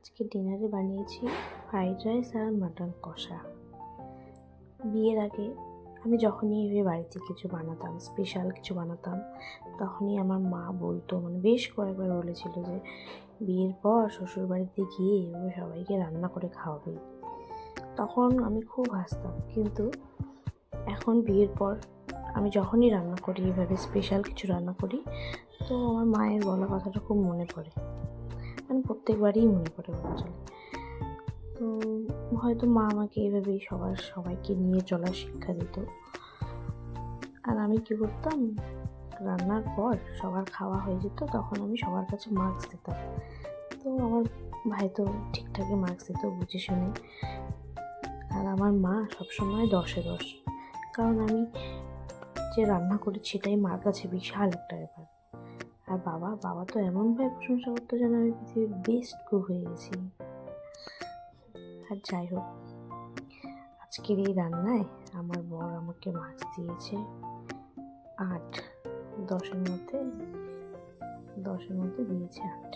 আজকে ডিনারে বানিয়েছি ফ্রাইড রাইস আর মাটন কষা। বিয়ের আগে আমি যখনই এভাবে বাড়িতে কিছু বানাতাম, স্পেশাল কিছু বানাতাম, তখনই আমার মা বলতো, বেশ কয়েকবার বলেছিল যে বিয়ের পর শ্বশুর বাড়িতে গিয়ে এভাবে সবাইকে রান্না করে খাওয়াবে। তখন আমি খুব হাসতাম, কিন্তু এখন বিয়ের পর আমি যখনই রান্না করি, এভাবে স্পেশাল কিছু রান্না করি, তো আমার মায়ের বলা কথাটা খুব মনে পড়ে। প্রত্যেকবারই মনে পড়ে বলা চলে। তো হয়তো মা আমাকে এভাবেই সবাইকে নিয়ে চলার শিক্ষা দিত। আর আমি কী করতাম, রান্নার পর সবার খাওয়া হয়ে যেত, তখন আমি সবার কাছে মার্কস দিতাম। তো আমার ভাই তো ঠিকঠাকই মার্কস দিত, বুঝে শুনে। আর আমার মা সবসময় 10-এ 10, কারণ আমি যে রান্না করি সেটাই মার কাছে বিশাল একটা ব্যাপার। আর বাবা তো এমনভাবে প্রশংসা করতো যেন আমি পৃথিবীর বেস্ট কুক হয়ে গেছি। আর যাই হোক, আজকের এই রান্নায় আমার বর আমাকে মার্কস দিয়েছে 8, 10-এর মধ্যে দিয়েছে 8।